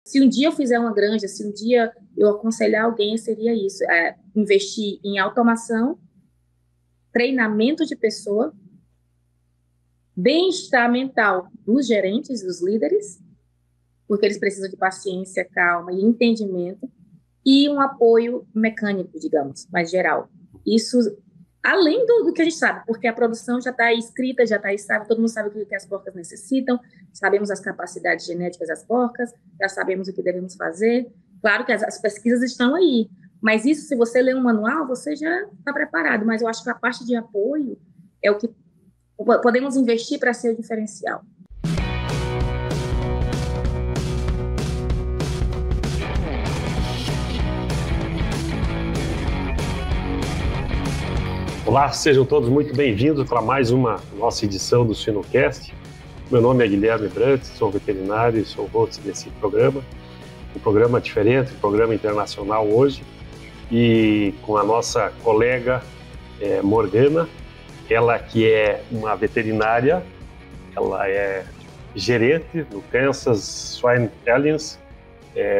Se um dia eu fizer uma granja, se um dia eu aconselhar alguém, seria isso, investir em automação, treinamento de pessoa, bem-estar mental dos gerentes, dos líderes, porque eles precisam de paciência, calma e entendimento, e um apoio mecânico, digamos, mais geral. Isso, além do que a gente sabe, porque a produção já está escrita, já está estável, todo mundo sabe o que as porcas necessitam, sabemos as capacidades genéticas das porcas, já sabemos o que devemos fazer. Claro que as pesquisas estão aí, mas isso, se você ler um manual, você já está preparado, mas eu acho que a parte de apoio é o que podemos investir para ser o diferencial. Olá, sejam todos muito bem-vindos para mais uma nossa edição do Suinocast. Meu nome é Guilherme Brandt, sou veterinário e sou host desse programa. Um programa diferente, um programa internacional hoje, e com a nossa colega Morgana, ela que é uma veterinária, ela é gerente no Kansas Swine Alliance,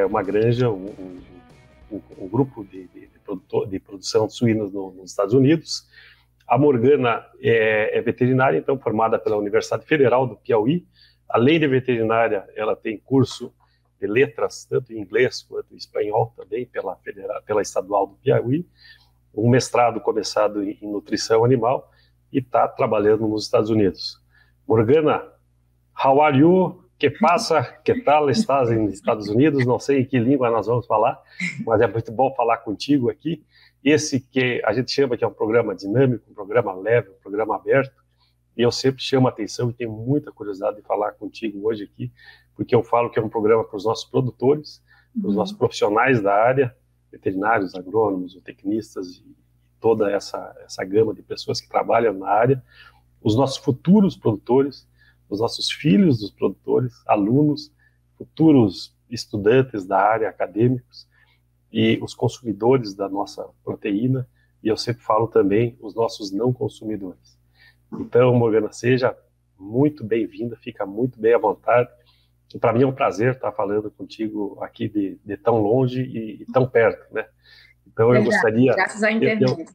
uma granja, um grupo de produção de suínos nos Estados Unidos. A Morgana é veterinária, então formada pela Universidade Federal do Piauí. Além de veterinária, ela tem curso de letras, tanto em inglês quanto em espanhol, também pela Estadual do Piauí. Um mestrado começado em nutrição animal e está trabalhando nos Estados Unidos. Morgana, how are you? Que passa? Que tal? Estás nos Estados Unidos? Não sei em que língua nós vamos falar, mas é muito bom falar contigo aqui. Esse que a gente chama que é um programa dinâmico, um programa leve, um programa aberto, e eu sempre chamo a atenção e tenho muita curiosidade de falar contigo hoje aqui, porque eu falo que é um programa para os nossos produtores, para os nossos profissionais da área, veterinários, agrônomos, tecnistas e toda essa gama de pessoas que trabalham na área, os nossos futuros produtores, os nossos filhos dos produtores, alunos, futuros estudantes da área, acadêmicos, e os consumidores da nossa proteína, e eu sempre falo também os nossos não consumidores. Então, Morgana, seja muito bem-vinda, fica muito bem à vontade. Para mim é um prazer estar falando contigo aqui de tão longe e tão perto, né? Então, eu gostaria... Graças à internet.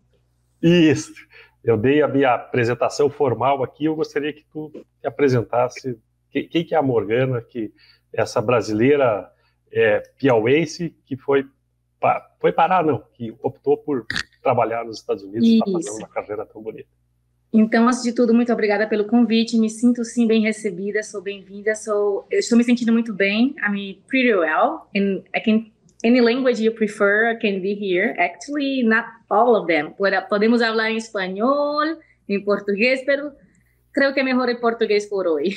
Isso. Eu dei a minha apresentação formal aqui, eu gostaria que tu te apresentasse quem que é a Morgana, que essa brasileira piauense que que optou por trabalhar nos Estados Unidos e está fazendo uma carreira tão bonita. Então, antes de tudo, muito obrigada pelo convite, me sinto sim bem recebida, sou bem-vinda, eu estou me sentindo muito bem, I'm pretty well, and any language you prefer, I can be here. Actually, not all of them. Podemos falar em espanhol, em português, pero creo que é melhor em português por hoje.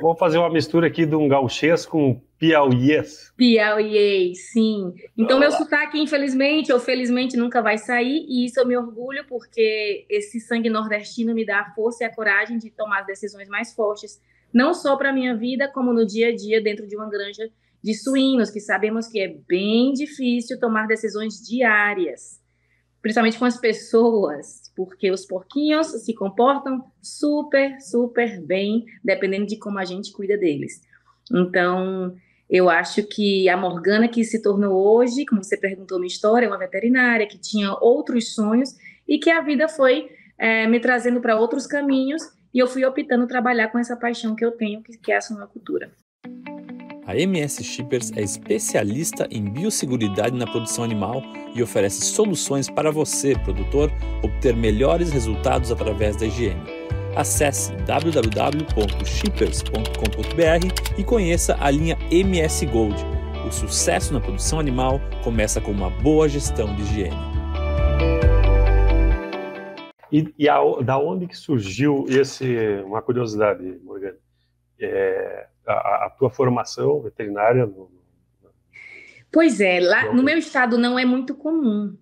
Vamos fazer uma mistura aqui de um gauchês com piauiês. Piauiês, sim. Então, meu sotaque, infelizmente ou felizmente, nunca vai sair, e isso eu me orgulho, porque esse sangue nordestino me dá a força e a coragem de tomar as decisões mais fortes, não só para a minha vida, como no dia a dia dentro de uma granja de suínos, que sabemos que é bem difícil tomar decisões diárias, principalmente com as pessoas, porque os porquinhos se comportam super, super bem, dependendo de como a gente cuida deles. Então, eu acho que a Morgana que se tornou hoje, como você perguntou minha história, é uma veterinária que tinha outros sonhos e que a vida foi me trazendo para outros caminhos, e eu fui optando trabalhar com essa paixão que eu tenho, que é a suinocultura. A MS Shippers é especialista em biosseguridade na produção animal e oferece soluções para você, produtor, obter melhores resultados através da higiene. Acesse www.shippers.com.br e conheça a linha MS Gold. O sucesso na produção animal começa com uma boa gestão de higiene. Da onde que surgiu uma curiosidade, Morgana? A tua formação veterinária? Pois é, lá no meu estado não é muito comum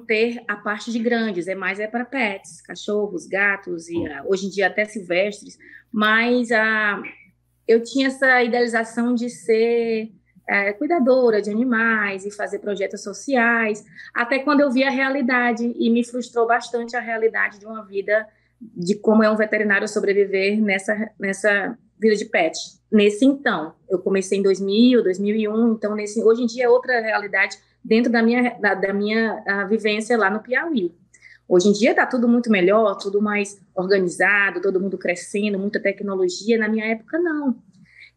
ter a parte de grandes, mais para pets, cachorros, gatos e hoje em dia até silvestres, mas eu tinha essa idealização de ser cuidadora de animais e fazer projetos sociais, até quando eu vi a realidade, e me frustrou bastante a realidade de uma vida, de como é um veterinário sobreviver nessa vida de pet. Então, eu comecei em 2000, 2001, então hoje em dia é outra realidade dentro da minha vivência lá no Piauí. Hoje em dia está tudo muito melhor, tudo mais organizado, todo mundo crescendo, muita tecnologia. Na minha época, não.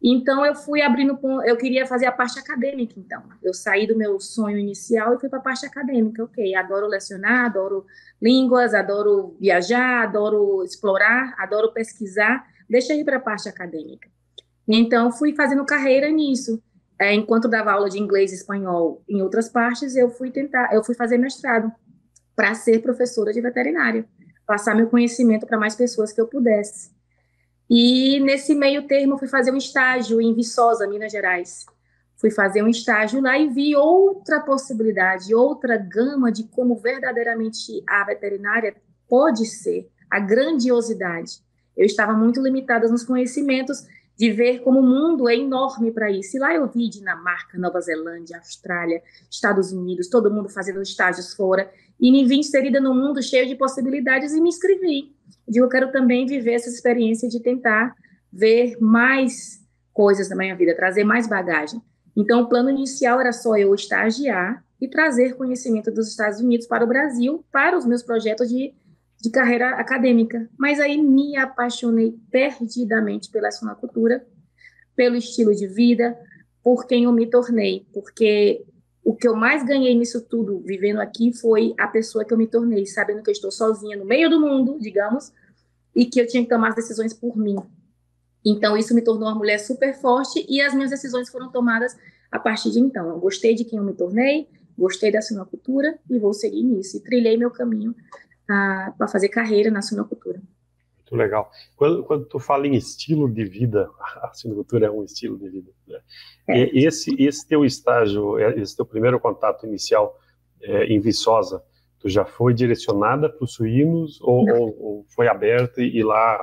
Então, eu fui abrindo, eu queria fazer a parte acadêmica, então. Eu saí do meu sonho inicial e fui para a parte acadêmica. Ok, adoro lecionar, adoro línguas, adoro viajar, adoro explorar, adoro pesquisar. Deixa eu ir para a parte acadêmica. Então, fui fazendo carreira nisso. Enquanto dava aula de inglês e espanhol em outras partes, eu fui fazer mestrado para ser professora de veterinária, passar meu conhecimento para mais pessoas que eu pudesse. E nesse meio termo, eu fui fazer um estágio em Viçosa, Minas Gerais. Fui fazer um estágio lá e vi outra possibilidade, outra gama de como verdadeiramente a veterinária pode ser, a grandiosidade. Eu estava muito limitada nos conhecimentos de ver como o mundo é enorme para isso. E lá eu vi Dinamarca, Nova Zelândia, Austrália, Estados Unidos, todo mundo fazendo estágios fora, e me vi inserida num mundo cheio de possibilidades e me inscrevi. Eu quero também viver essa experiência de tentar ver mais coisas na minha vida, trazer mais bagagem. Então, o plano inicial era só eu estagiar e trazer conhecimento dos Estados Unidos para o Brasil, para os meus projetos de carreira acadêmica. Mas aí me apaixonei perdidamente pela suinocultura, pelo estilo de vida, por quem eu me tornei, porque o que eu mais ganhei nisso tudo, vivendo aqui, foi a pessoa que eu me tornei, sabendo que eu estou sozinha no meio do mundo, digamos, e que eu tinha que tomar as decisões por mim. Então, isso me tornou uma mulher super forte e as minhas decisões foram tomadas a partir de então. Eu gostei de quem eu me tornei, gostei da suinocultura e vou seguir nisso. E trilhei meu caminho para fazer carreira na suinocultura. Muito legal. Quando tu fala em estilo de vida, a suinocultura é um estilo de vida, né? Esse teu estágio, esse teu primeiro contato inicial em Viçosa, tu já foi direcionada para os suínos ou foi aberta e lá...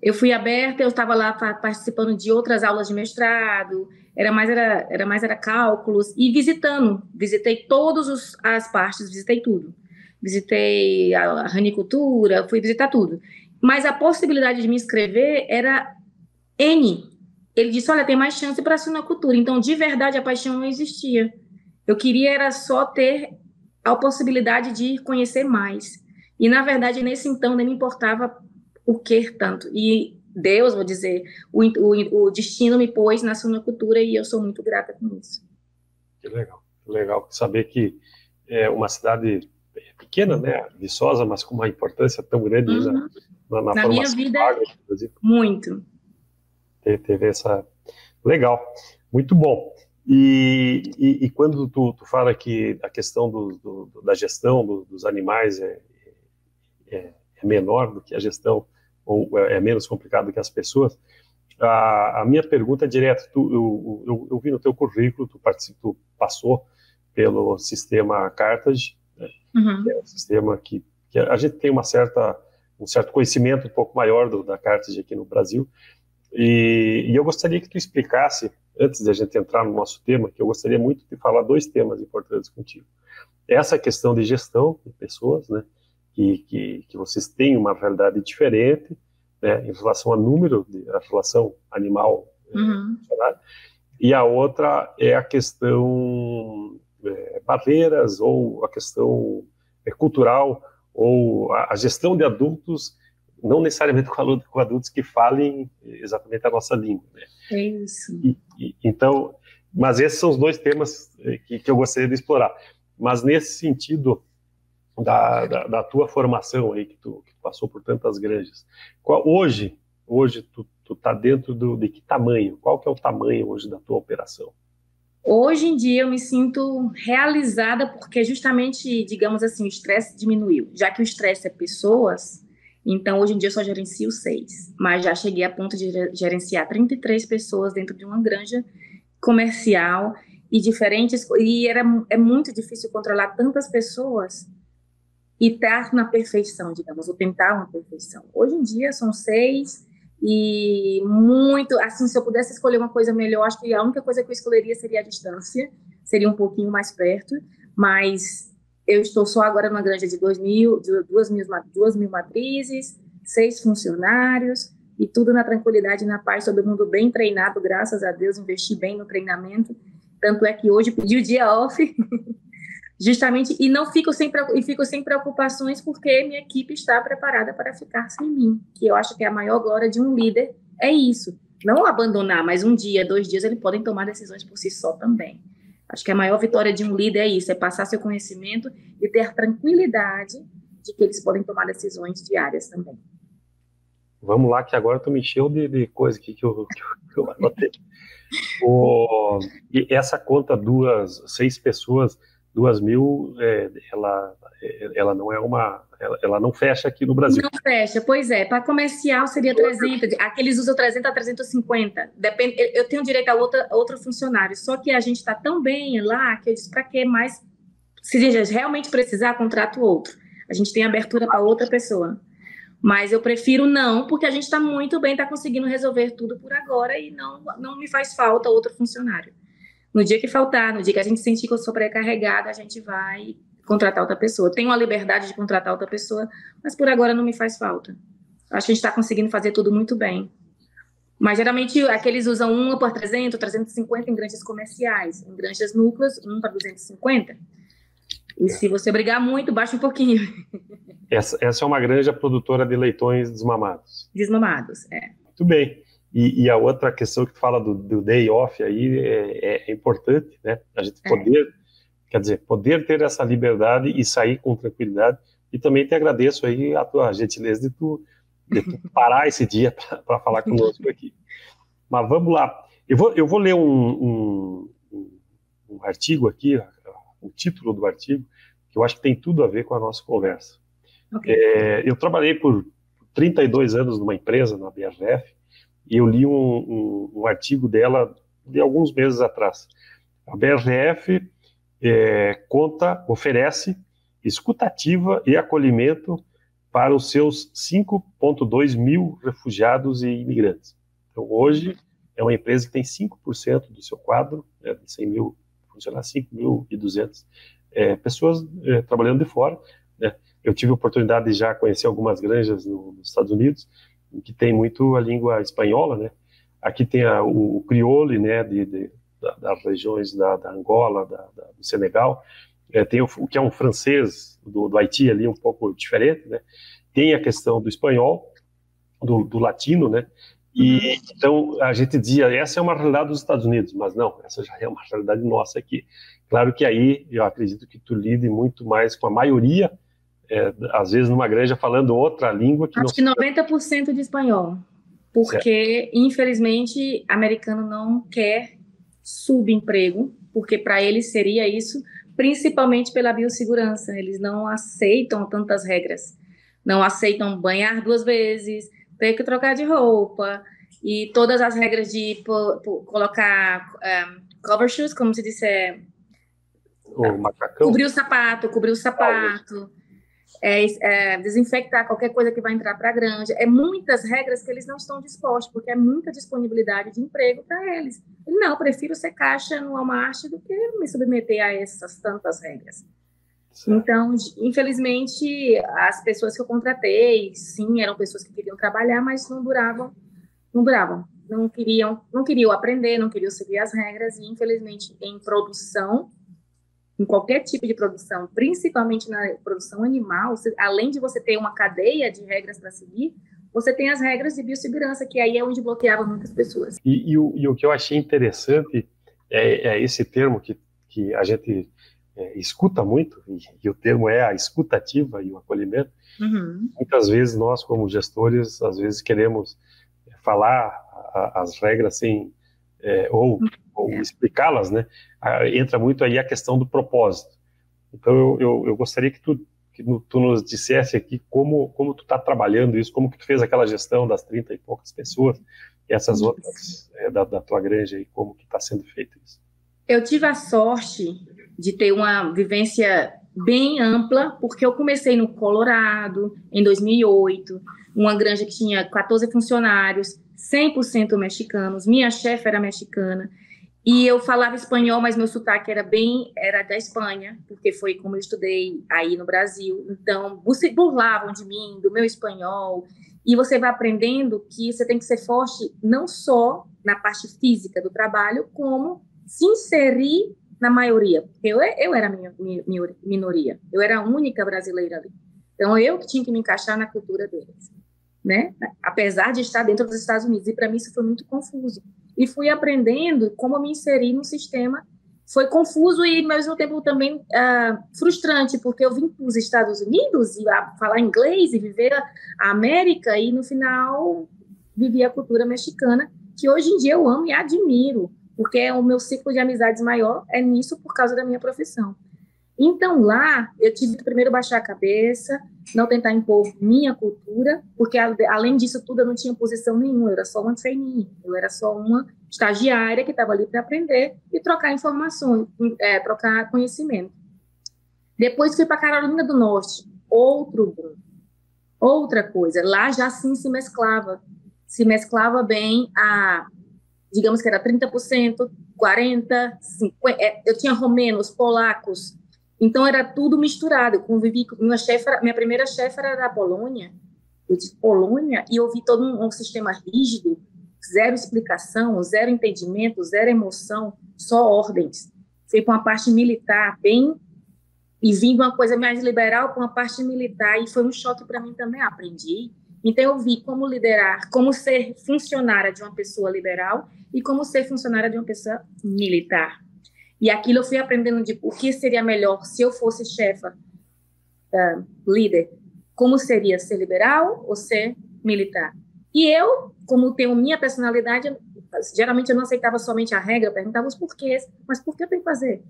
Eu fui aberta, eu estava lá participando de outras aulas de mestrado, era mais cálculos, e visitei todas as partes, visitei tudo. Visitei a ranicultura, fui visitar tudo. Mas a possibilidade de me inscrever era N. Ele disse, olha, tem mais chance para a suinocultura. Então, de verdade, a paixão não existia. Eu queria era só ter a possibilidade de conhecer mais. E, na verdade, nesse então, nem me importava o que tanto. E Deus, vou dizer, o destino me pôs na suinocultura e eu sou muito grata com isso. Que legal saber que é uma cidade pequena, né, Viçosa, mas com uma importância tão grande na minha vida, muito. Teve essa... Legal, muito bom. E quando tu fala que a questão da gestão dos animais é menor do que a gestão, ou é menos complicado do que as pessoas, a minha pergunta é direta. Eu vi no teu currículo, tu passou pelo sistema Carthage, né? Que é um sistema que a gente tem um certo conhecimento um pouco maior da Carthage aqui no Brasil, e eu gostaria que tu explicasse, antes de a gente entrar no nosso tema, que eu gostaria muito de falar dois temas importantes contigo. Essa questão de gestão de pessoas, né? Que vocês têm uma realidade diferente, né, em relação ao número, a relação animal, e a outra é a questão barreiras, ou a questão cultural, ou a gestão de adultos, não necessariamente com adultos que falem exatamente a nossa língua, né? É isso. Então, mas esses são os dois temas que eu gostaria de explorar. Mas nesse sentido da tua formação aí, que tu passou por tantas granjas, hoje tu tá dentro de que tamanho? Qual que é o tamanho hoje da tua operação? Hoje em dia eu me sinto realizada porque justamente, digamos assim, o estresse diminuiu. Já que o estresse é pessoas, então hoje em dia eu só gerencio 6, mas já cheguei a ponto de gerenciar 33 pessoas dentro de uma granja comercial e diferentes, e é muito difícil controlar tantas pessoas e estar na perfeição, digamos, ou tentar uma perfeição. Hoje em dia são 6 e muito, assim, se eu pudesse escolher uma coisa melhor, acho que a única coisa que eu escolheria seria a distância, seria um pouquinho mais perto, mas eu estou só agora numa granja de 2.000 matrizes, 6 funcionários, e tudo na tranquilidade e na paz, todo mundo bem treinado, graças a Deus, investi bem no treinamento, tanto é que hoje pedi o dia off, justamente, e fico sem preocupações, porque minha equipe está preparada para ficar sem mim, que eu acho que a maior glória de um líder é isso, não abandonar, mas um dia, 2 dias, eles podem tomar decisões por si só também. Acho que a maior vitória de um líder é isso, é passar seu conhecimento e ter tranquilidade de que eles podem tomar decisões diárias também. Vamos lá, que agora tu me encheu de coisa aqui que eu anotei. E essa conta 6 pessoas, 2.000, ela não é ela não fecha aqui no Brasil. Não fecha, pois é. Para comercial seria 300, aqueles usam 300 a 350. Depende, eu tenho direito a outro funcionário, só que a gente está tão bem lá que eu disse, para que mais? Se a gente realmente precisar, contrato outro. A gente tem abertura para outra pessoa. Mas eu prefiro não, porque a gente está muito bem, está conseguindo resolver tudo por agora e não me faz falta outro funcionário. No dia que faltar, no dia que a gente sentir que eu sou sobrecarregada, a gente vai contratar outra pessoa. Tenho a liberdade de contratar outra pessoa, mas por agora não me faz falta. Acho que a gente está conseguindo fazer tudo muito bem. Mas geralmente aqueles usam 1 por 300, 350 em granjas comerciais. Em granjas núcleos, 1 para 250. E se você brigar muito, baixa um pouquinho. Essa é uma granja produtora de leitões desmamados. Desmamados, é. Muito bem. E a outra questão que tu fala do day off aí é importante, né? A gente poder ter essa liberdade e sair com tranquilidade. E também te agradeço aí a tua gentileza de tu parar esse dia para falar conosco aqui. Mas vamos lá. Eu vou ler um artigo aqui, o título do artigo, que eu acho que tem tudo a ver com a nossa conversa. Okay. Eu trabalhei por 32 anos numa empresa, na BRF, e eu li um artigo dela de alguns meses atrás. A BRF oferece escutativa e acolhimento para os seus 5,2 mil refugiados e imigrantes. Então, hoje, é uma empresa que tem 5% do seu quadro, né, de 100 mil funcionários, 5.200 pessoas trabalhando de fora, né. Eu tive a oportunidade de já conhecer algumas granjas nos Estados Unidos, que tem muito a língua espanhola, né. Aqui tem o crioulo, né, das regiões da Angola, do Senegal, tem o que é um francês do Haiti ali, um pouco diferente, né. Tem a questão do espanhol, do latino, né. E então a gente dizia, essa é uma realidade dos Estados Unidos, mas não, essa já é uma realidade nossa aqui. Claro que aí eu acredito que tu lide muito mais com a maioria, às vezes numa granja falando outra língua. Acho que 90% de espanhol, porque infelizmente americano não quer subemprego, porque para eles seria isso, principalmente pela biossegurança. Eles não aceitam tantas regras, não aceitam banhar 2 vezes, ter que trocar de roupa, e todas as regras de colocar cover shoes, como se disser, cobrir o sapato, desinfectar qualquer coisa que vai entrar para a granja. Muitas regras que eles não estão dispostos, porque é muita disponibilidade de emprego para eles. Não, prefiro ser caixa no Walmart do que me submeter a essas tantas regras. Então, infelizmente, as pessoas que eu contratei, sim, eram pessoas que queriam trabalhar, mas não duravam, não queriam aprender, não queriam seguir as regras, e infelizmente em produção, em qualquer tipo de produção, principalmente na produção animal, além de você ter uma cadeia de regras para seguir, você tem as regras de biossegurança, que aí é onde bloqueava muitas pessoas. E o que eu achei interessante é esse termo que a gente escuta muito, e o termo é a escutativa e o acolhimento. Muitas vezes nós, como gestores, às vezes queremos falar as regras sem, ou explicá-las, né? Entra muito aí a questão do propósito. Então eu gostaria que tu nos dissesse aqui como tu está trabalhando isso, como que tu fez aquela gestão das 30 e poucas pessoas, e essas outras da tua granja, e como que está sendo feito isso. Eu tive a sorte de ter uma vivência bem ampla, porque eu comecei no Colorado, em 2008, uma granja que tinha 14 funcionários, 100% mexicanos, minha chefe era mexicana, e eu falava espanhol, mas meu sotaque era da Espanha, porque foi como eu estudei aí no Brasil, então se burlavam de mim, do meu espanhol, E você vai aprendendo que você tem que ser forte não só na parte física do trabalho, como se inserir na maioria. Porque eu era a minha minoria. Eu era a única brasileira ali. Então, eu que tinha que me encaixar na cultura deles, né? Apesar de estar dentro dos Estados Unidos. E, para mim, isso foi muito confuso. E fui aprendendo como me inserir no sistema. Foi confuso e, ao mesmo tempo, também frustrante, porque eu vim para os Estados Unidos e falar inglês e viver a América e, no final, vivi a cultura mexicana, que hoje em dia eu amo e admiro, porque o meu ciclo de amizades maior é nisso por causa da minha profissão. Então, lá, eu tive que primeiro baixar a cabeça, não tentar impor minha cultura, porque, além disso tudo, eu não tinha posição nenhuma, eu era só uma trainee, eu era só uma estagiária que estava ali para aprender e trocar informações, trocar conhecimento. Depois fui para Carolina do Norte, outro boom, outra coisa. Lá já sim se mesclava bem digamos que era 30%, 40%, 50%, eu tinha romenos, polacos, então era tudo misturado. Eu convivi com minha primeira chefe era da Polônia, eu de Polônia, e eu vi todo um sistema rígido, zero explicação, zero entendimento, zero emoção, só ordens. Fui para uma parte militar e vim de uma coisa mais liberal para uma parte militar, e foi um choque para mim também, aprendi. Então eu vi como liderar, como ser funcionária de uma pessoa liberal e como ser funcionária de uma pessoa militar. E aquilo eu fui aprendendo de o que seria melhor se eu fosse chefa, líder, como seria ser liberal ou ser militar. E eu, como tenho minha personalidade, geralmente eu não aceitava somente a regra, eu perguntava os porquês, mas por que eu tenho que fazer?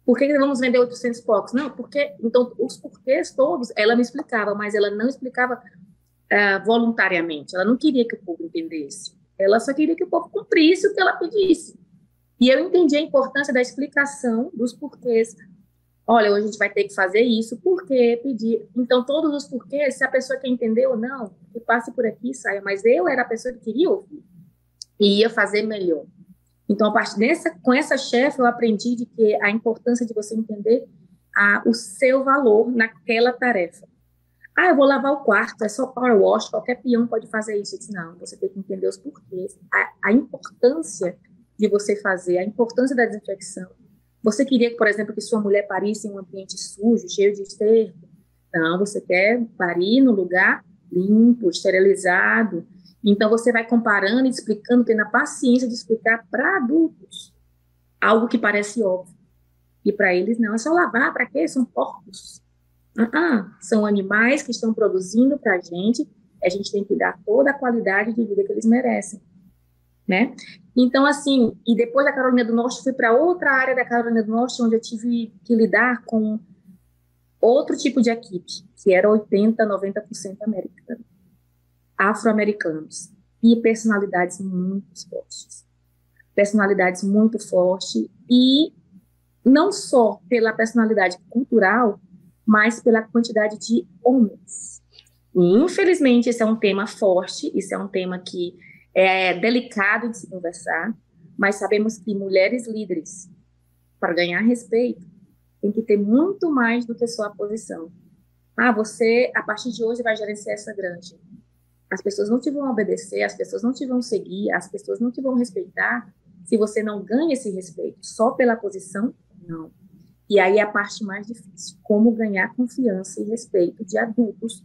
Por que vamos vender 800 poucos? Não, porque, então, os porquês todos, ela me explicava, mas ela não explicava voluntariamente, ela não queria que o povo entendesse, ela só queria que o povo cumprisse o que ela pedisse. E eu entendi a importância da explicação dos porquês. Olha, hoje a gente vai ter que fazer isso, por quê, pedir. Então, todos os porquês, se a pessoa quer entender ou não, que passe por aqui e saia. Mas eu era a pessoa que queria ouvir e ia fazer melhor. Então, a partir com essa chefe, eu aprendi de que a importância de você entender o seu valor naquela tarefa. Eu vou lavar o quarto, é só power wash, qualquer peão pode fazer isso. Eu disse, não, você tem que entender os porquês, a importância de você fazer, a importância da desinfecção. Você queria, por exemplo, que sua mulher parisse em um ambiente sujo, cheio de esterco? Não, você quer parir no lugar limpo, esterilizado. Então, você vai comparando e explicando, tendo a paciência de explicar para adultos algo que parece óbvio. E para eles, não, é só lavar, para quê? São porcos. São animais que estão produzindo para a gente tem que dar toda a qualidade de vida que eles merecem, né? Então, assim, e depois da Carolina do Norte, fui para outra área da Carolina do Norte, onde eu tive que lidar com outro tipo de equipe, que era 80%, 90% americano, afro-americanos, e personalidades muito fortes. Personalidades muito fortes, e não só pela personalidade cultural, mas pela quantidade de homens. E, infelizmente, esse é um tema forte, isso é um tema que é delicado de se conversar, mas sabemos que mulheres líderes, para ganhar respeito, tem que ter muito mais do que só a posição. Você, a partir de hoje, vai gerenciar essa granja. As pessoas não te vão obedecer, as pessoas não te vão seguir, as pessoas não te vão respeitar se você não ganha esse respeito só pela posição, não. E aí é a parte mais difícil, como ganhar confiança e respeito de adultos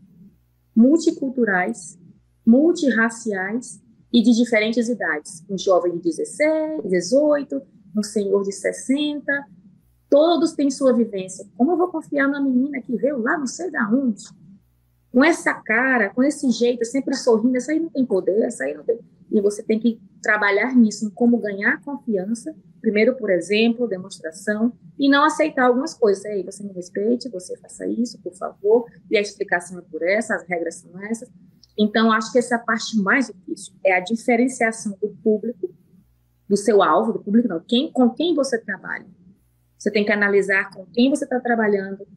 multiculturais, multirraciais e de diferentes idades. Um jovem de 16, 18, um senhor de 60, todos têm sua vivência. Como eu vou confiar numa menina que veio lá não sei da onde? Com essa cara, com esse jeito, sempre sorrindo, essa aí não tem poder, essa aí não tem... E você tem que trabalhar nisso, em como ganhar confiança, primeiro por exemplo, demonstração, e não aceitar algumas coisas. Aí, você me respeite, você faça isso, por favor, e a explicação é por essa, as regras são essas. Então, acho que essa é a parte mais difícil, é a diferenciação do público, do seu alvo, do público não, com quem você trabalha. Você tem que analisar com quem você está trabalhando,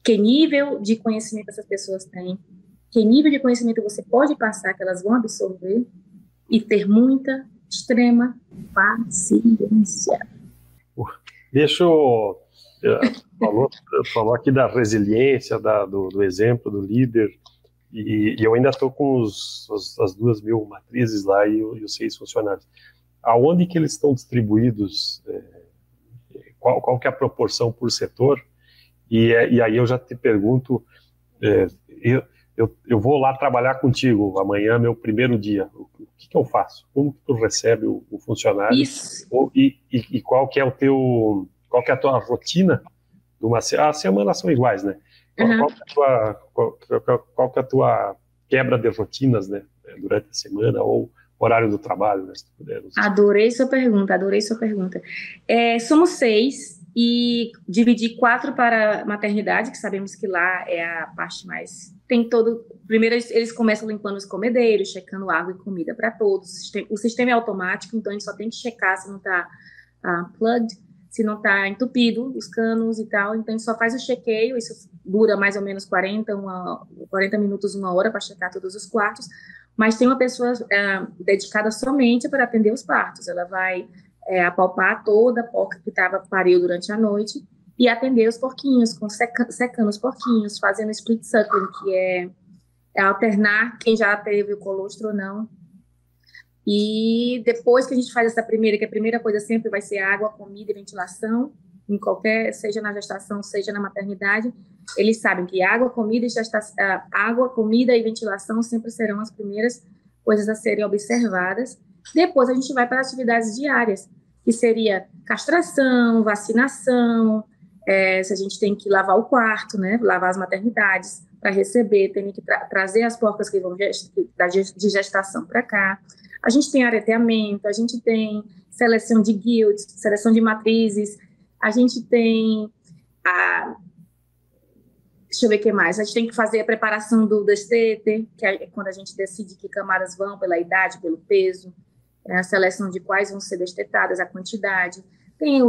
que nível de conhecimento essas pessoas têm, que nível de conhecimento você pode passar, que elas vão absorver, e ter muita, extrema paciência. Deixa eu... falou aqui da resiliência, do exemplo do líder. E eu ainda estou com as 2.000 matrizes lá e os 6 funcionários. Aonde que eles estão distribuídos? Qual que é a proporção por setor? E aí eu já te pergunto, eu vou lá trabalhar contigo, amanhã é meu primeiro dia, o que eu faço? Como que tu recebe o funcionário? Isso. E qual que é a tua rotina? As semanas são iguais, né? Qual que é a tua quebra de rotinas, né? Durante a semana ou horário do trabalho, né? Se tu puder. Adorei sua pergunta. Somos 6 e dividi 4 para maternidade, que sabemos que lá é a parte mais... Primeiro eles começam limpando os comedeiros, checando água e comida para todos. O sistema é automático, então a gente só tem que checar se não está plugged, se não está entupido os canos e tal. Então a gente só faz o chequeio, isso dura mais ou menos 40 minutos, 1 hora para checar todos os quartos. Mas tem uma pessoa dedicada somente para atender os partos. Ela vai apalpar toda a porca que pariu durante a noite e atender os porquinhos, secando os porquinhos, fazendo split suckling, que é alternar quem já teve o colostro ou não. E depois que a gente faz essa primeira, que a primeira coisa sempre vai ser água, comida e ventilação, seja na gestação, seja na maternidade, eles sabem que água, comida e ventilação sempre serão as primeiras coisas a serem observadas. Depois a gente vai para as atividades diárias, que seria castração, vacinação, se a gente tem que lavar o quarto, né, lavar as maternidades para receber, tem que trazer as porcas que vão de gestação para cá. A gente tem areteamento, a gente tem seleção de guilds, seleção de matrizes, a gente tem deixa eu ver o que mais. A gente tem que fazer a preparação do destete, que é quando a gente decide que camadas vão pela idade, pelo peso, a seleção de quais vão ser destetadas, a quantidade. Tem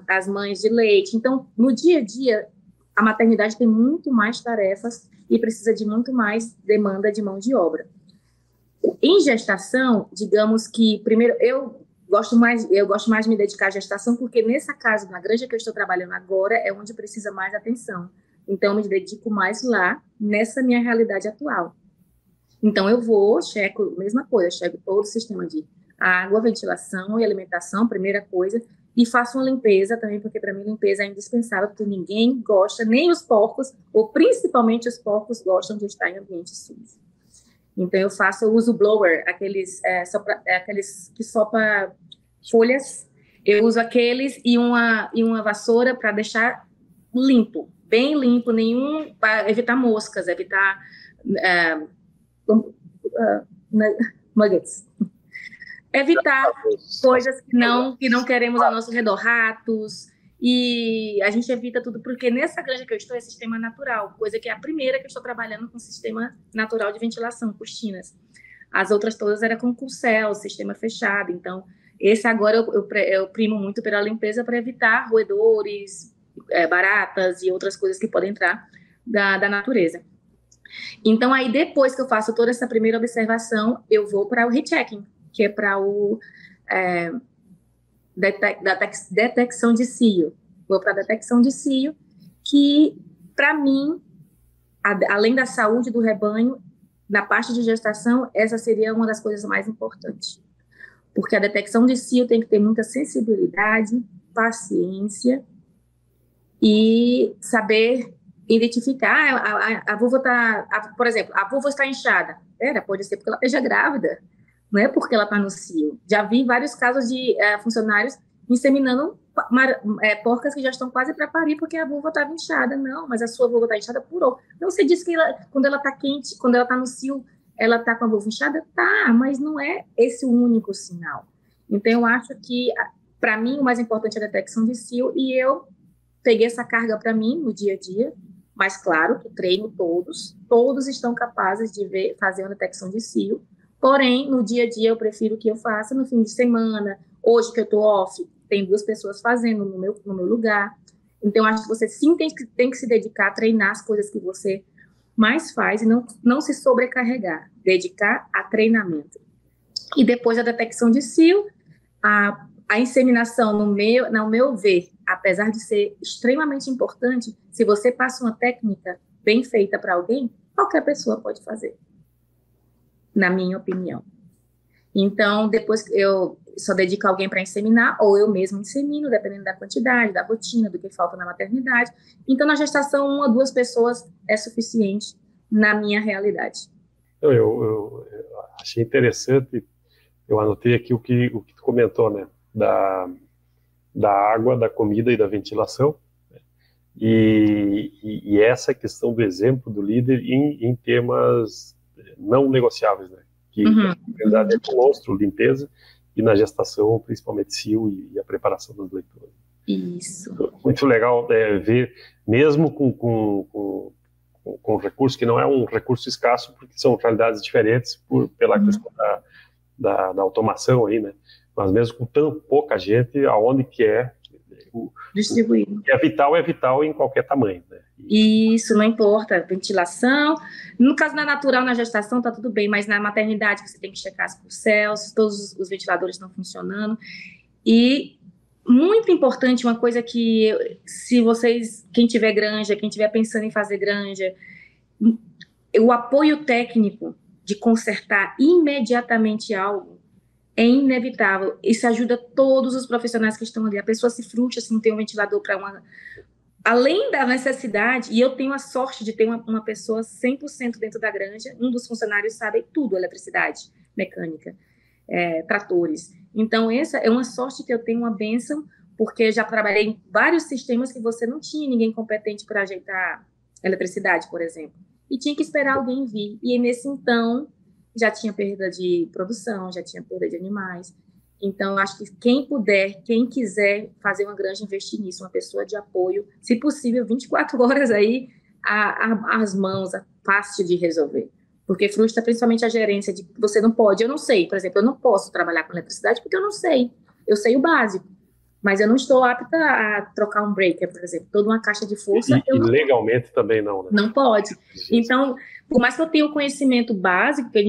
as mães de leite. Então, no dia a dia, a maternidade tem muito mais tarefas e precisa de muito mais demanda de mão de obra. Em gestação, digamos que, primeiro, eu gosto mais de me dedicar à gestação, porque nessa casa, na granja que eu estou trabalhando agora, é onde precisa mais atenção. Então, eu me dedico mais lá, nessa minha realidade atual. Então, eu checo, mesma coisa, checo todo o sistema de água, ventilação e alimentação, primeira coisa, e faço uma limpeza também, porque para mim limpeza é indispensável, porque ninguém gosta, nem os porcos, ou principalmente os porcos, gostam de estar em ambiente sujo. Então, eu uso blower, aqueles que sopra folhas, eu uso aqueles e uma vassoura para deixar limpo, bem limpo, para evitar moscas, evitar nuggets. Evitar coisas que não queremos ao nosso redor, ratos, e a gente evita tudo, porque nessa granja que eu estou é sistema natural, coisa que é a primeira que eu estou trabalhando com sistema natural de ventilação, cortinas. As outras todas eram com céu, sistema fechado, então esse agora eu primo muito pela limpeza para evitar roedores, baratas e outras coisas que podem entrar da natureza. Então aí depois que eu faço toda essa primeira observação, eu vou para o rechecking, que é para detecção de cio. Vou para a detecção de cio, que, para mim, além da saúde do rebanho, na parte de gestação, essa seria uma das coisas mais importantes. Porque a detecção de cio tem que ter muita sensibilidade, paciência e saber identificar. A vulva por exemplo, a vulva está inchada. Pode ser porque ela esteja grávida. Não é porque ela está no cio. Já vi vários casos de funcionários inseminando porcas que já estão quase para parir porque a vulva estava inchada. Não, mas a sua vulva está inchada por ovo. Então, você disse que quando ela está quente, quando ela está no cio, ela está com a vulva inchada? Tá, mas não é esse o único sinal. Então, eu acho que, para mim, o mais importante é a detecção de cio, e eu peguei essa carga para mim no dia a dia, mas, claro, que treino todos estão capazes de fazer uma detecção de cio. Porém, no dia a dia, eu prefiro que eu faça no fim de semana. Hoje que eu estou off, tem 2 pessoas fazendo no meu lugar. Então, acho que você sim tem que se dedicar a treinar as coisas que você mais faz e não se sobrecarregar. Dedicar a treinamento. E depois da detecção de cio, a inseminação, no meu ver, apesar de ser extremamente importante, se você passa uma técnica bem feita para alguém, qualquer pessoa pode fazer, na minha opinião. Então, depois eu só dedico alguém para inseminar, ou eu mesmo insemino, dependendo da quantidade, da rotina, do que falta na maternidade. Então, na gestação, 1 ou 2 pessoas é suficiente na minha realidade. Eu achei interessante, eu anotei aqui o que tu comentou, né, da água, da comida e da ventilação, né? E essa questão do exemplo do líder em temas não negociáveis, né? Que, na verdade, é colostro, limpeza, e na gestação, principalmente cio e a preparação das leituras. Isso. Muito legal ver, mesmo com recurso, que não é um recurso escasso, porque são realidades diferentes pela questão da automação aí, né? Mas mesmo com tão pouca gente, aonde que é distribuído. O que é vital em qualquer tamanho, né? Isso, não importa, ventilação. No caso da natural, na gestação, tá tudo bem, mas na maternidade você tem que checar as pulsels, todos os ventiladores estão funcionando. E muito importante, uma coisa que, se vocês, quem tiver granja, quem tiver pensando em fazer granja, o apoio técnico de consertar imediatamente algo é inevitável. Isso ajuda todos os profissionais que estão ali. A pessoa se frustra se não tem um ventilador para uma... Além da necessidade, e eu tenho a sorte de ter uma pessoa 100% dentro da granja, um dos funcionários sabe tudo, eletricidade, mecânica, tratores. Então, essa é uma sorte que eu tenho, uma bênção, porque já trabalhei em vários sistemas que você não tinha ninguém competente para ajeitar eletricidade, por exemplo. E tinha que esperar alguém vir. E nesse então, já tinha perda de produção, já tinha perda de animais. Então, acho que quem puder, quem quiser fazer uma granja, investir nisso, uma pessoa de apoio, se possível, 24 horas aí, as mãos, fácil de resolver. Porque frustra principalmente a gerência de que você não pode, eu não sei, por exemplo, eu não posso trabalhar com eletricidade porque eu não sei. Eu sei o básico, mas eu não estou apta a trocar um breaker, por exemplo. Toda uma caixa de força... E legalmente também não, né? Não pode. Então, por mais que eu tenha o conhecimento básico, que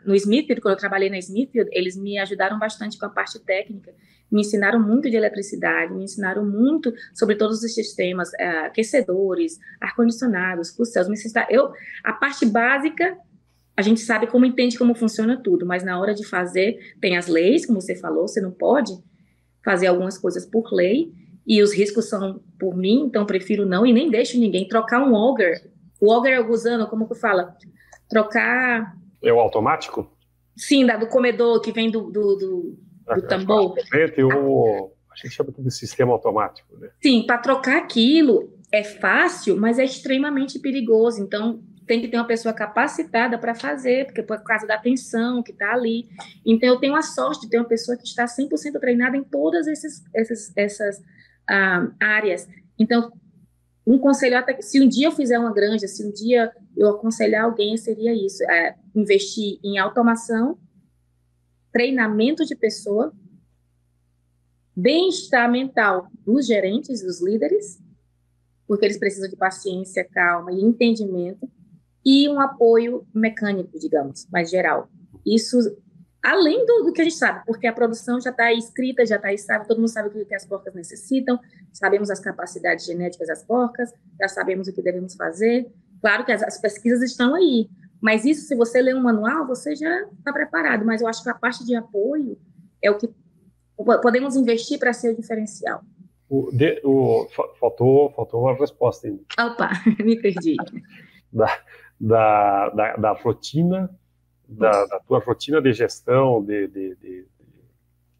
no Smithfield, quando eu trabalhei na Smithfield, eles me ajudaram bastante com a parte técnica, me ensinaram muito de eletricidade, me ensinaram muito sobre todos os sistemas, aquecedores, ar-condicionados, pulseiros, a parte básica, a gente sabe como entende como funciona tudo, mas na hora de fazer, tem as leis, como você falou, você não pode fazer algumas coisas por lei, e os riscos são por mim, então prefiro não, e nem deixo ninguém trocar um auger. O auger é o gusano, como que fala? Trocar... É o automático? Sim, do comedor que vem do tambor. A gente chama de sistema automático, né? Sim, para trocar aquilo é fácil, mas é extremamente perigoso. Então, tem que ter uma pessoa capacitada para fazer, porque por causa da tensão que está ali. Então, eu tenho a sorte de ter uma pessoa que está 100% treinada em todas essas áreas. Então, um conselho, até que se um dia eu fizer uma granja, se um dia eu aconselhar alguém, seria isso, investir em automação, treinamento de pessoa, bem-estar mental dos gerentes, dos líderes, porque eles precisam de paciência, calma e entendimento, e um apoio mecânico, digamos, mais geral. Isso, além do que a gente sabe, porque a produção já está escrita, já está estável, todo mundo sabe o que as porcas necessitam, sabemos as capacidades genéticas das porcas, já sabemos o que devemos fazer. Claro que as pesquisas estão aí, mas isso, se você ler um manual, você já está preparado. Mas eu acho que a parte de apoio é o que podemos investir para ser o diferencial. Faltou uma resposta ainda. Opa, me perdi. Da rotina, da tua rotina de gestão, de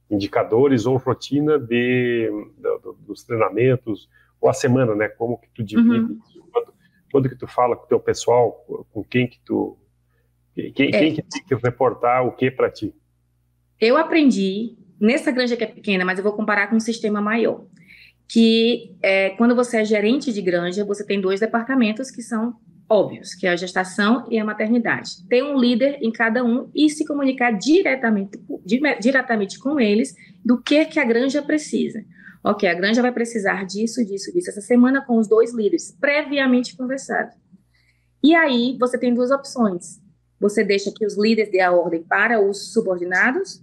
indicadores ou rotina dos treinamentos, ou a semana, né? Como que tu divide isso? Quando que tu fala com o teu pessoal, com quem que tu... Quem que tem que reportar o que para ti? Eu aprendi, nessa granja que é pequena, mas eu vou comparar com um sistema maior, que quando você é gerente de granja, você tem 2 departamentos que são óbvios, que é a gestação e a maternidade. Ter um líder em cada um e se comunicar diretamente com eles do que a granja precisa. Ok, a granja vai precisar disso. Essa semana com os 2 líderes, previamente conversados. E aí, você tem 2 opções. Você deixa que os líderes dê a ordem para os subordinados,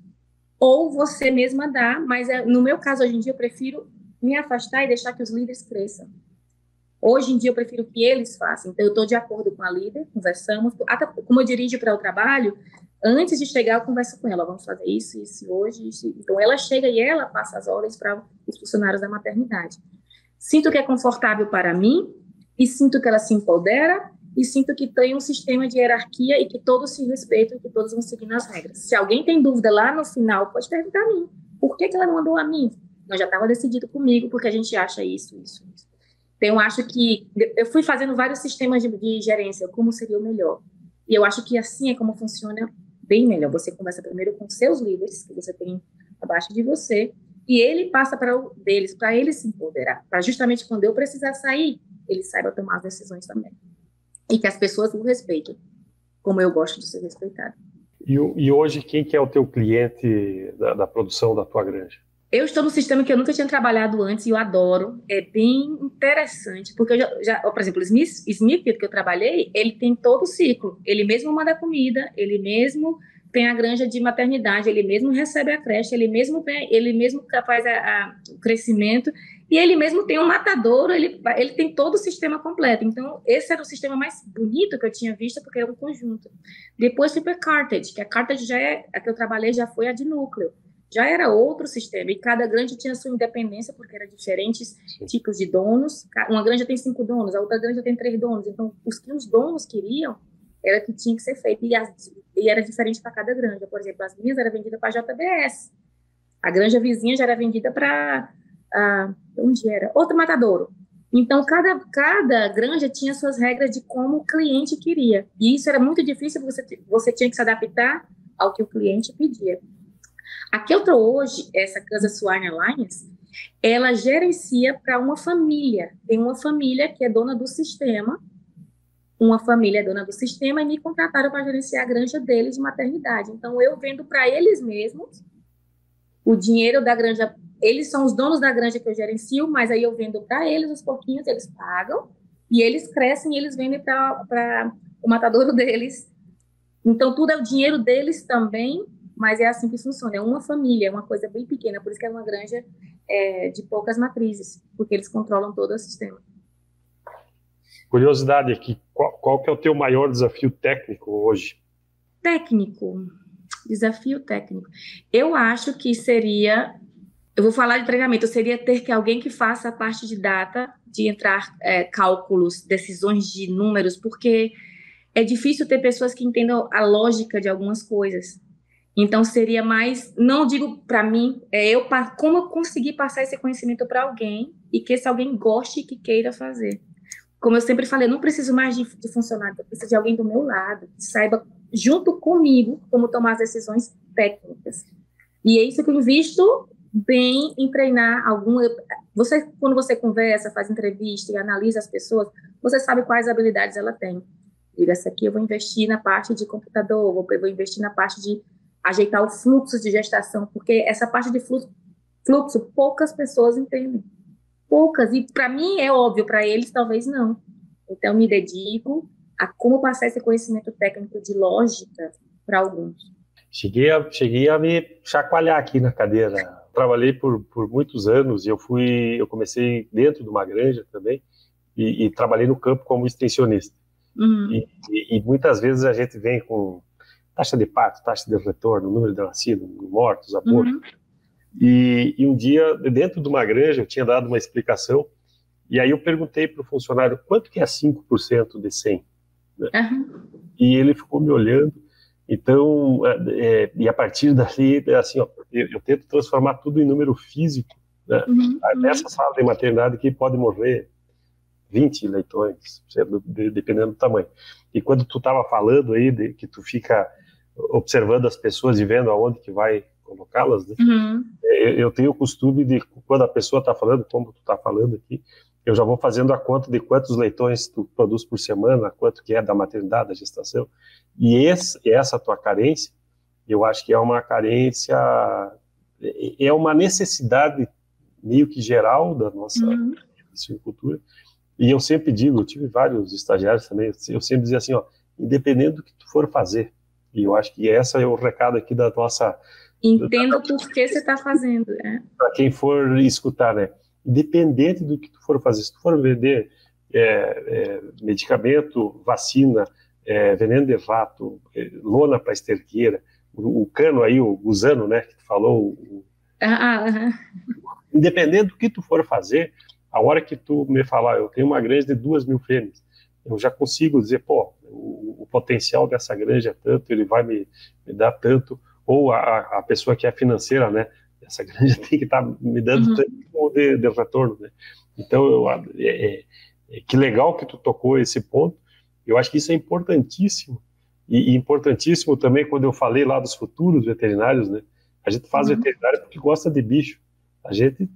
ou você mesma dá, mas no meu caso, hoje em dia, eu prefiro me afastar e deixar que os líderes cresçam. Hoje em dia eu prefiro que eles façam. Então eu estou de acordo com a líder, conversamos, até como eu dirijo para o trabalho, antes de chegar eu converso com ela, vamos fazer isso hoje, isso. Então ela chega e ela passa as ordens para os funcionários da maternidade. Sinto que é confortável para mim e sinto que ela se empodera e sinto que tem um sistema de hierarquia e que todos se respeitam e que todos vão seguindo as regras. Se alguém tem dúvida lá no final, pode perguntar a mim. Por que ela não mandou a mim? Não, já estava decidido comigo, porque a gente acha isso. Então, eu acho que eu fui fazendo vários sistemas de gerência, como seria o melhor. E eu acho que assim é como funciona bem melhor. Você conversa primeiro com seus líderes, que você tem abaixo de você, e ele passa para ele se empoderar, para justamente quando eu precisar sair, ele saiba tomar as decisões também. E que as pessoas o respeitem, como eu gosto de ser respeitada. E hoje, quem que é o teu cliente da produção da tua granja? Eu estou no sistema que eu nunca tinha trabalhado antes e eu adoro. É bem interessante, porque por exemplo, o Smithfield que eu trabalhei, ele tem todo o ciclo. Ele mesmo manda comida, ele mesmo tem a granja de maternidade, ele mesmo recebe a creche, ele mesmo faz o crescimento e ele mesmo tem um matadouro, ele tem todo o sistema completo. Então, esse era o sistema mais bonito que eu tinha visto, porque era um conjunto. Depois fui para a Carthage, que a Carthage a que eu trabalhei já foi a de núcleo. Já era outro sistema, e cada granja tinha sua independência, porque eram diferentes tipos de donos. Uma granja tem 5 donos, a outra granja tem 3 donos. Então, os que os donos queriam era que tinha que ser feito, e era diferente para cada granja. Por exemplo, as minhas eram vendidas para a JBS, a granja vizinha já era vendida para onde era? Outro matadouro. Então, cada granja tinha suas regras de como o cliente queria, e isso era muito difícil, você tinha que se adaptar ao que o cliente pedia. A que eu estou hoje, essa Casa Swine Alliance, ela gerencia para uma família. Tem uma família que é dona do sistema, e me contrataram para gerenciar a granja deles de maternidade. Então, eu vendo para eles mesmos o dinheiro da granja. Eles são os donos da granja que eu gerencio, mas aí eu vendo para eles os porquinhos, eles pagam, e eles crescem e eles vendem para o matadouro deles. Então, tudo é o dinheiro deles também, mas é assim que funciona. É uma família, é uma coisa bem pequena, por isso que é uma granja de poucas matrizes, porque eles controlam todo o sistema. Curiosidade aqui, qual que é o teu maior desafio técnico hoje? Desafio técnico. Eu acho que seria, eu vou falar de treinamento, seria ter que alguém que faça a parte de data, de entrar cálculos, decisões de números, porque é difícil ter pessoas que entendam a lógica de algumas coisas. Então, seria mais, não digo para mim, como eu conseguir passar esse conhecimento para alguém e que esse alguém goste e que queira fazer. Como eu sempre falei, eu não preciso mais de funcionário, eu preciso de alguém do meu lado, que saiba, junto comigo, como tomar as decisões técnicas. E é isso que eu invisto bem em treinar quando você conversa, faz entrevista e analisa as pessoas, você sabe quais habilidades ela tem. Diga, essa aqui eu vou investir na parte de computador, vou investir na parte de ajeitar o fluxo de gestação, porque essa parte de fluxo poucas pessoas entendem. Poucas, e para mim é óbvio, para eles talvez não. Então, me dedico a como passar esse conhecimento técnico de lógica para alguns. Cheguei a me chacoalhar aqui na cadeira. Trabalhei por muitos anos e eu comecei dentro de uma granja também e trabalhei no campo como extensionista. Uhum. E muitas vezes a gente vem com taxa de parto, taxa de retorno, número de nascidos, mortos, abortos. Uhum. E um dia, dentro de uma granja, eu tinha dado uma explicação, e aí eu perguntei para o funcionário quanto que é 5% de 100? Né? Uhum. E ele ficou me olhando. Então, e a partir dali, assim, eu tento transformar tudo em número físico. Né? Uhum. Nessa sala de maternidade aqui pode morrer 20 leitões, dependendo do tamanho. E quando tu estava falando aí, que tu fica observando as pessoas e vendo aonde que vai colocá-las, né? Uhum. Eu tenho o costume de, quando a pessoa está falando, como tu está falando aqui, eu já vou fazendo a conta de quantos leitões tu produz por semana, quanto que é da maternidade, da gestação, e essa tua carência, eu acho que é uma carência, é uma necessidade meio que geral da nossa suinocultura, e eu sempre digo, eu tive vários estagiários também, eu sempre dizia assim, independente do que tu for fazer, e eu acho que esse é o recado aqui da nossa... Entendo por que você está fazendo, né? Para quem for escutar, né? Independente do que tu for fazer, se tu for vender medicamento, vacina, veneno de vato, lona para esterqueira, o cano aí, o gusano, né, que tu falou, independente do que tu for fazer, a hora que tu me falar, eu tenho uma granja de 2.000 fêmeas, eu já consigo dizer, pô, o potencial dessa granja é tanto, ele vai me dar tanto, ou a pessoa que é financeira, né, essa granja tem que estar me dando tanto de retorno, né. Então, que legal que tu tocou esse ponto. Eu acho que isso é importantíssimo, e importantíssimo também quando eu falei lá dos futuros veterinários, né? A gente faz veterinário porque gosta de bicho. A gente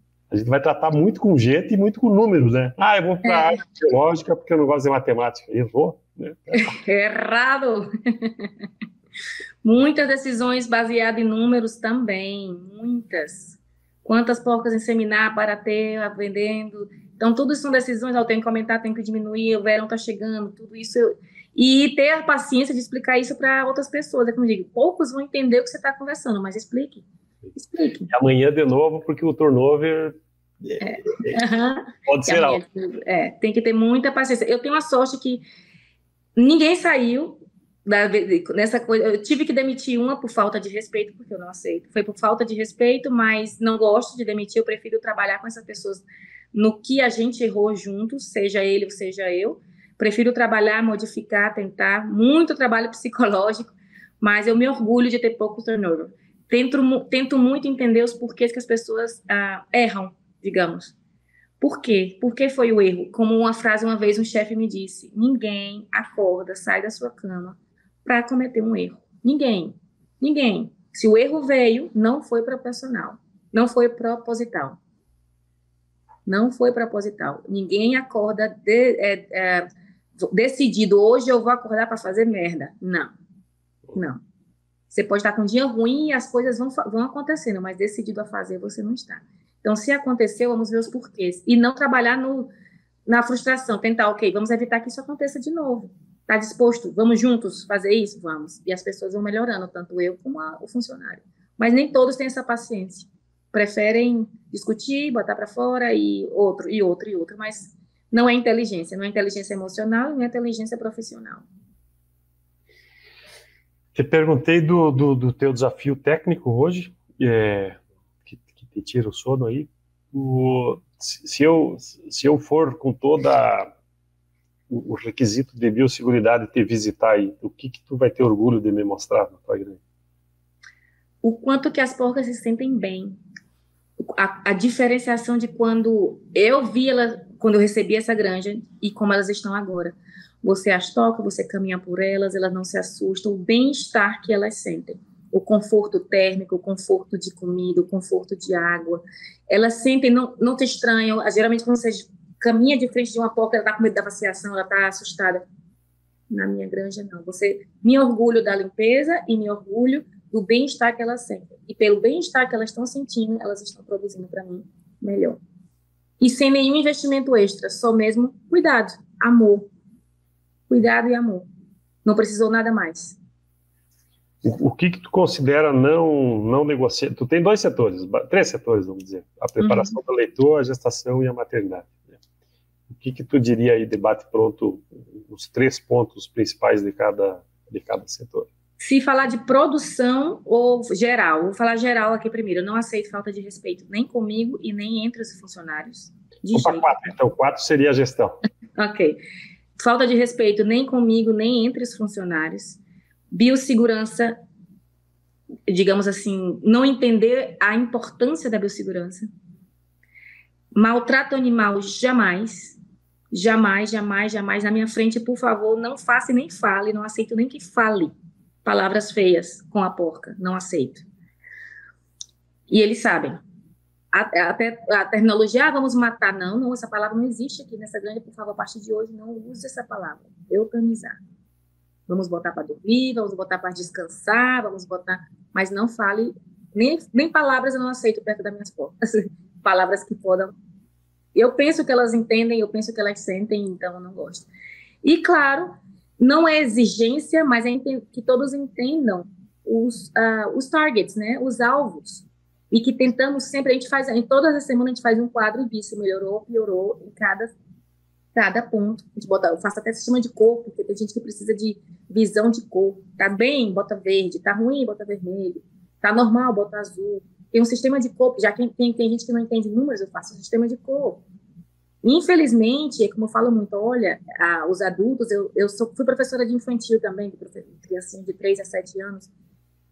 vai tratar muito com gente e muito com números, né? Eu vou para a área biológica porque eu não gosto de matemática. Errou, né? Errado! Muitas decisões baseadas em números também, muitas. Quantas porcas inseminar para ter, vendendo. Então, tudo isso são decisões, eu tenho que aumentar, tenho que diminuir, o verão está chegando, tudo isso. E ter a paciência de explicar isso para outras pessoas. É como eu digo, poucos vão entender o que você está conversando, mas explique. Explique. E amanhã de novo, porque o turnover pode ser alto. Tem que ter muita paciência. Eu tenho a sorte que ninguém saiu nessa coisa. Eu tive que demitir uma por falta de respeito, porque eu não aceito. Foi por falta de respeito, mas não gosto de demitir. Eu prefiro trabalhar com essas pessoas no que a gente errou juntos, seja ele ou seja eu. Prefiro trabalhar, modificar, tentar. Muito trabalho psicológico, mas eu me orgulho de ter pouco turnover. Tento muito entender os porquês que as pessoas erram, digamos. Por quê? Por que foi o erro? Como uma frase, uma vez, um chefe me disse, ninguém acorda, sai da sua cama para cometer um erro. Ninguém. Ninguém. Se o erro veio, não foi proporcional. Não foi proposital. Não foi proposital. Ninguém acorda decidido, hoje eu vou acordar para fazer merda. Não. Não. Você pode estar com um dia ruim e as coisas vão acontecendo, mas decidido a fazer, você não está. Então, se aconteceu, vamos ver os porquês. E não trabalhar na frustração. Tentar, ok, vamos evitar que isso aconteça de novo. Está disposto? Vamos juntos fazer isso? Vamos. E as pessoas vão melhorando, tanto eu como o funcionário. Mas nem todos têm essa paciência. Preferem discutir, botar para fora e outro, mas não é inteligência. Não é inteligência emocional e não é inteligência profissional. Te perguntei do teu desafio técnico hoje, que te tira o sono aí. Se eu for com toda o requisito de biosseguridade te visitar aí, o que tu vai ter orgulho de me mostrar na tua granja? O quanto que as porcas se sentem bem. A diferenciação de quando eu vi elas, quando eu recebi essa granja e como elas estão agora. Você as toca, você caminha por elas, elas não se assustam, o bem-estar que elas sentem. O conforto térmico, o conforto de comida, o conforto de água. Elas sentem, não te estranham. Geralmente, quando você caminha de frente de uma porca, ela está com medo da vaciação, ela está assustada. Na minha granja, não. Me orgulho da limpeza e me orgulho do bem-estar que elas sentem. E pelo bem-estar que elas estão sentindo, elas estão produzindo para mim melhor. E sem nenhum investimento extra, só mesmo cuidado, amor. Cuidado e amor. Não precisou nada mais. O que tu considera não negociar? Tu tem 3 setores, vamos dizer. A preparação do leitor, a gestação e a maternidade. Né? O que tu diria aí, debate pronto, os 3 pontos principais de cada setor? Se falar de produção ou geral, vou falar geral aqui primeiro. Eu não aceito falta de respeito nem comigo e nem entre os funcionários. Opa, 4. Então, 4 seria a gestão. Ok. Falta de respeito nem comigo, nem entre os funcionários. Biossegurança, digamos assim, não entender a importância da biossegurança. Maltrato animal, jamais. Jamais, jamais, jamais. Na minha frente, por favor, não faça e nem fale. Não aceito nem que fale palavras feias com a porca. Não aceito. E eles sabem. Até a terminologia, vamos matar, não, essa palavra não existe aqui nessa granja, por favor, a partir de hoje, não use essa palavra, eutanizar. Vamos botar para dormir, vamos botar para descansar, mas não fale, nem palavras eu não aceito perto das minhas porcas, palavras que podam, eu penso que elas entendem, eu penso que elas sentem, então eu não gosto. E claro, não é exigência, mas é que todos entendam os targets, né, os alvos. E que tentamos sempre, todas as semanas a gente faz um quadro e diz se melhorou, piorou Cada ponto. A gente bota, eu faço até sistema de cor, porque tem gente que precisa de visão de cor. Tá bem, bota verde. Tá ruim, bota vermelho. Tá normal, bota azul. Tem um sistema de cor, já que tem gente que não entende números, eu faço um sistema de cor. Infelizmente, é como eu falo muito, olha, os adultos, fui professora de infantil também, de criancinha de 3 a 7 anos,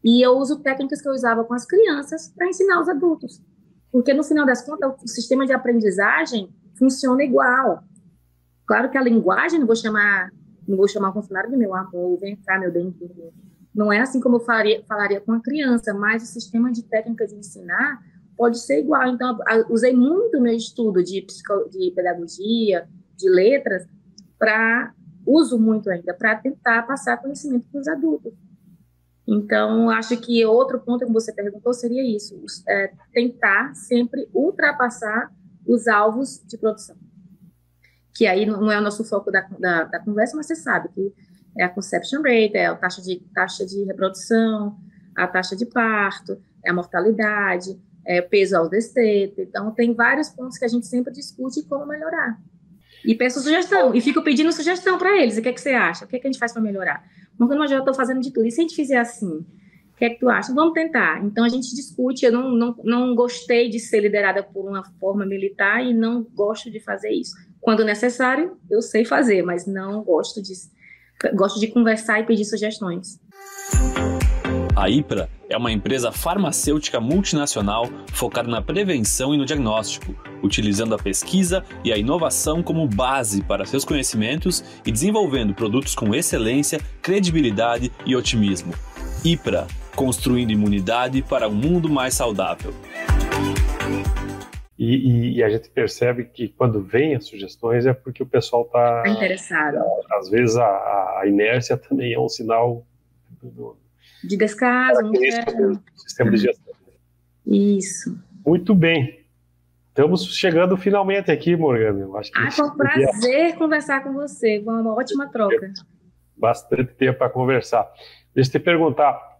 e eu uso técnicas que eu usava com as crianças para ensinar os adultos. Porque, no final das contas, o sistema de aprendizagem funciona igual. Claro que a linguagem, não vou chamar o funcionário de meu amor, vem cá, meu bem-vindo. Não é assim como eu falaria com a criança, mas o sistema de técnica de ensinar pode ser igual. Então, eu usei muito o meu estudo de pedagogia, de letras, uso muito ainda, para tentar passar conhecimento para os adultos. Então, acho que outro ponto que você perguntou seria isso, tentar sempre ultrapassar os alvos de produção. Que aí não é o nosso foco da conversa, mas você sabe que é a conception rate, é a taxa de reprodução, a taxa de parto, é a mortalidade, é o peso ao destete. Então, tem vários pontos que a gente sempre discute como melhorar. E peço sugestão, e fico pedindo sugestão para eles. O que é que você acha? O que é que a gente faz para melhorar? Porque eu já estou fazendo de tudo. E se a gente fizer assim? O que é que tu acha? Vamos tentar. Então, a gente discute. Eu não gostei de ser liderada por uma forma militar e não gosto de fazer isso. Quando necessário, eu sei fazer, mas não gosto de conversar e pedir sugestões. A IPRA é uma empresa farmacêutica multinacional focada na prevenção e no diagnóstico, utilizando a pesquisa e a inovação como base para seus conhecimentos e desenvolvendo produtos com excelência, credibilidade e otimismo. IPRA, construindo imunidade para um mundo mais saudável. E a gente percebe que quando vem as sugestões é porque o pessoal está interessado. Às vezes a inércia também é um sinal de descaso. Do sistema de gestão. Isso. Muito bem. Estamos chegando finalmente aqui, Morgana. Eu acho que foi um prazer conversar com você. Foi uma ótima troca. Bastante tempo para conversar. Deixa eu te perguntar,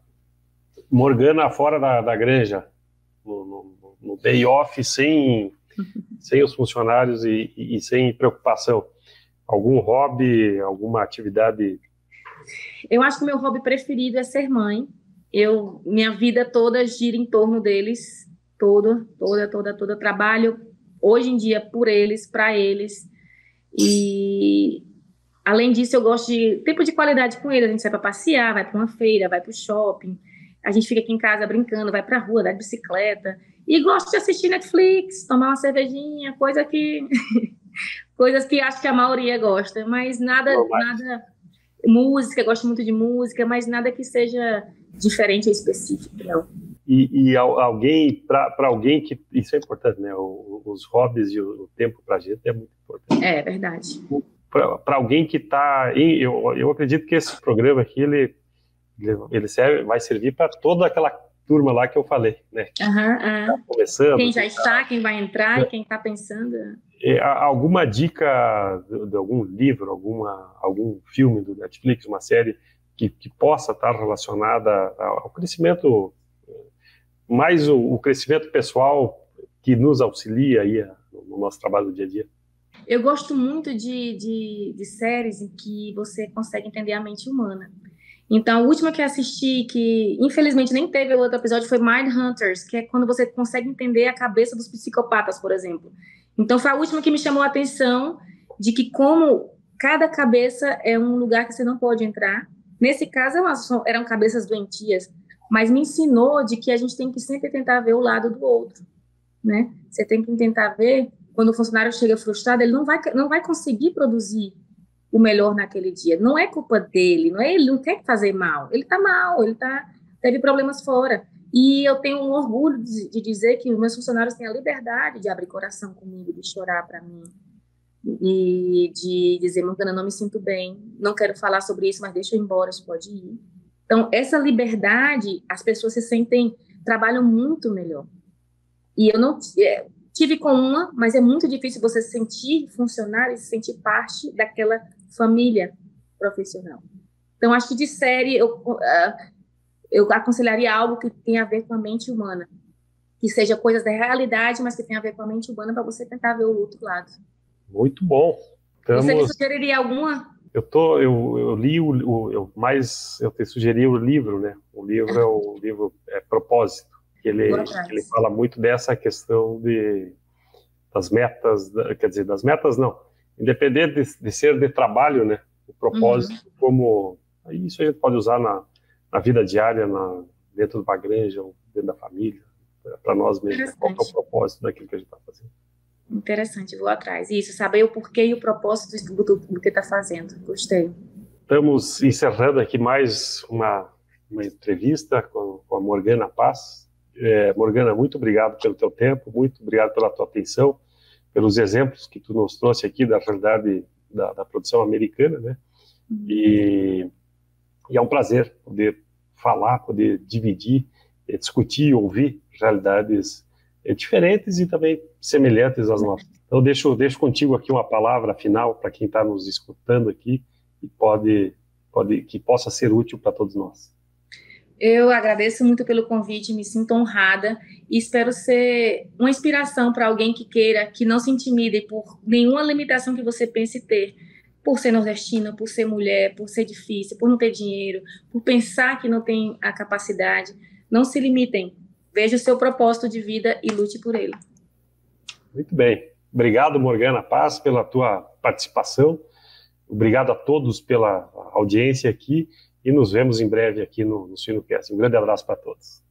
Morgana fora da granja, no day off, sem os funcionários e sem preocupação, algum hobby, alguma atividade? Eu acho que o meu hobby preferido é ser mãe. Minha vida toda gira em torno deles, toda. Trabalho hoje em dia por eles, para eles. E além disso, eu gosto de tempo de qualidade com eles. A gente sai para passear, vai para uma feira, vai para o shopping. A gente fica aqui em casa brincando, vai para a rua, dá de bicicleta. E gosto de assistir Netflix, tomar uma cervejinha, coisas que acho que a maioria gosta, mas nada. Música, gosto muito de música, mas nada que seja diferente ou específico, não. E alguém, para alguém que... Isso é importante, né? Os hobbies e o tempo para a gente é muito importante. É verdade. Para alguém que está... Eu acredito que esse programa aqui, ele vai servir para toda aquela turma lá que eu falei, né? Tá começando. Quem já está, quem vai entrar e quem está pensando... Alguma dica de algum livro, algum filme do Netflix, uma série que possa estar relacionada ao crescimento, mais o crescimento pessoal que nos auxilia aí no nosso trabalho do dia a dia? Eu gosto muito de séries em que você consegue entender a mente humana. Então, a última que eu assisti, que infelizmente nem teve outro episódio, foi Mindhunters, que é quando você consegue entender a cabeça dos psicopatas, por exemplo. Então, foi a última que me chamou a atenção de que como cada cabeça é um lugar que você não pode entrar. Nesse caso, eram cabeças doentias, mas me ensinou de que a gente tem que sempre tentar ver o lado do outro, né? Você tem que tentar ver, quando o funcionário chega frustrado, ele não vai conseguir produzir o melhor naquele dia. Não é culpa dele, ele não quer fazer mal. Ele está mal, teve problemas fora. E eu tenho um orgulho de dizer que os meus funcionários têm a liberdade de abrir coração comigo, de chorar para mim. E de dizer, Morgana, não me sinto bem, não quero falar sobre isso, mas deixa eu ir embora, você pode ir. Então, essa liberdade, as pessoas trabalham muito melhor. E eu não tive com uma, mas é muito difícil você sentir funcionário e se sentir parte daquela família profissional. Então, acho que de série, eu aconselharia algo que tenha a ver com a mente humana, que seja coisas da realidade, mas que tenha a ver com a mente humana, para você tentar ver o outro lado. Muito bom. Você me sugeriria alguma? Eu li eu te sugeri o livro, né? O livro Propósito, que ele fala muito dessa questão das metas, quer dizer, das metas não, independente de ser de trabalho, né? O propósito, como isso a gente pode usar na vida diária, dentro de uma granja ou dentro da família, para nós mesmos. Qual é o propósito daquilo que a gente está fazendo? Interessante, vou atrás. Isso, saber o porquê e o propósito do que está fazendo. Gostei. Estamos encerrando aqui mais uma entrevista com a Morgana Paz. Morgana, muito obrigado pelo teu tempo, muito obrigado pela tua atenção, pelos exemplos que tu nos trouxe aqui da realidade da produção americana, né? E é um prazer poder falar, poder dividir, discutir, ouvir realidades diferentes e também semelhantes às nossas. Então, deixo contigo aqui uma palavra final para quem está nos escutando aqui e que possa ser útil para todos nós. Eu agradeço muito pelo convite, me sinto honrada e espero ser uma inspiração para alguém que queira, que não se intimide por nenhuma limitação que você pense ter, por ser nordestina, por ser mulher, por ser difícil, por não ter dinheiro, por pensar que não tem a capacidade. Não se limitem. Veja o seu propósito de vida e lute por ele. Muito bem. Obrigado, Morgana Paz, pela tua participação. Obrigado a todos pela audiência aqui e nos vemos em breve aqui no SinoCast. Um grande abraço para todos.